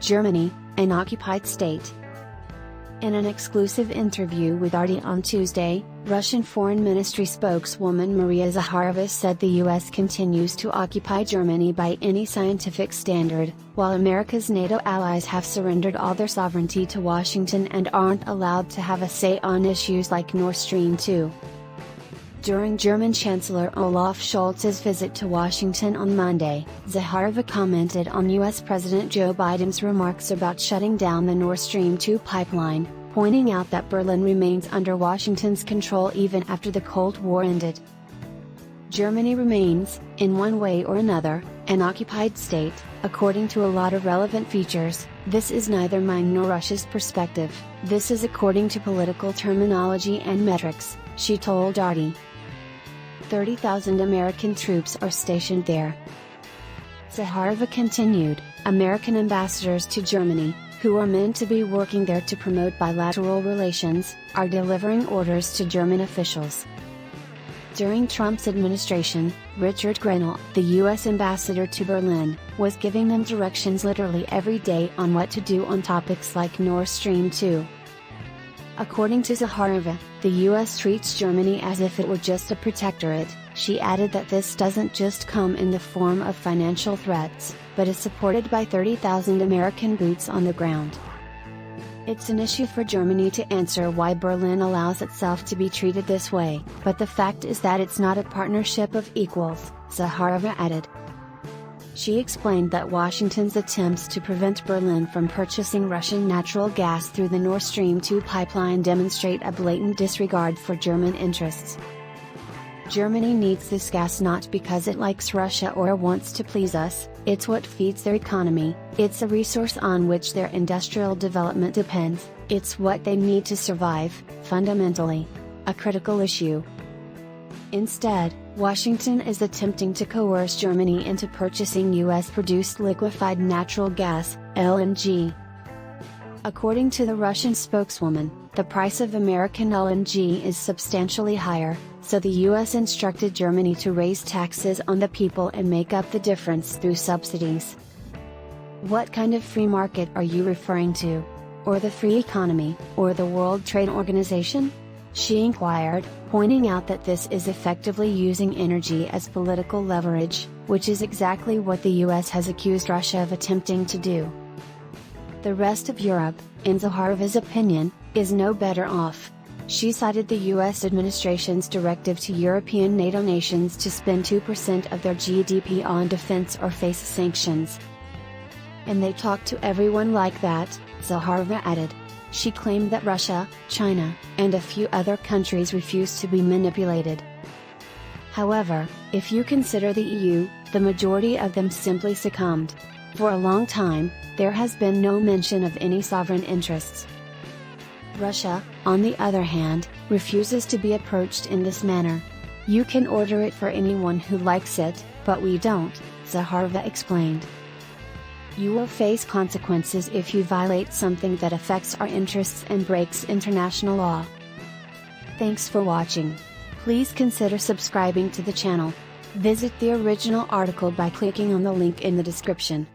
Germany, an occupied state. In an exclusive interview with RT on Tuesday, Russian Foreign Ministry spokeswoman Maria Zakharova said the U.S. continues to occupy Germany by any scientific standard, while America's NATO allies have surrendered all their sovereignty to Washington and aren't allowed to have a say on issues like Nord Stream 2. During German Chancellor Olaf Scholz's visit to Washington on Monday, Zakharova commented on U.S. President Joe Biden's remarks about shutting down the Nord Stream 2 pipeline, pointing out that Berlin remains under Washington's control even after the Cold War ended. Germany remains, in one way or another, an occupied state, according to a lot of relevant features. This is neither mine nor Russia's perspective, this is according to political terminology and metrics, she told RT. 30,000 American troops are stationed there. Zakharova continued, American ambassadors to Germany, who are meant to be working there to promote bilateral relations, are delivering orders to German officials. During Trump's administration, Richard Grenell, the U.S. ambassador to Berlin, was giving them directions literally every day on what to do on topics like Nord Stream 2. According to Zakharova, the U.S. treats Germany as if it were just a protectorate. She added that this doesn't just come in the form of financial threats, but is supported by 30,000 American boots on the ground. It's an issue for Germany to answer why Berlin allows itself to be treated this way, but the fact is that it's not a partnership of equals, Zakharova added. She explained that Washington's attempts to prevent Berlin from purchasing Russian natural gas through the Nord Stream 2 pipeline demonstrate a blatant disregard for German interests. Germany needs this gas not because it likes Russia or wants to please us, it's what feeds their economy, it's a resource on which their industrial development depends, it's what they need to survive, fundamentally. A critical issue. Instead, Washington is attempting to coerce Germany into purchasing U.S.-produced liquefied natural gas, LNG. According to the Russian spokeswoman, the price of American LNG is substantially higher, so the U.S. instructed Germany to raise taxes on the people and make up the difference through subsidies. What kind of free market are you referring to? Or the free economy, or the World Trade Organization? She inquired, pointing out that this is effectively using energy as political leverage, which is exactly what the US has accused Russia of attempting to do. The rest of Europe, in Zakharova's opinion, is no better off. She cited the US administration's directive to European NATO nations to spend 2% of their GDP on defense or face sanctions. And they talk to everyone like that, Zakharova added. She claimed that Russia, China, and a few other countries refuse to be manipulated. However, if you consider the EU, the majority of them simply succumbed. For a long time, there has been no mention of any sovereign interests. Russia, on the other hand, refuses to be approached in this manner. You can order it for anyone who likes it, but we don't, Zakharova explained. You will face consequences if you violate something that affects our interests and breaks international law. Thanks for watching. Please consider subscribing to the channel. Visit the original article by clicking on the link in the description.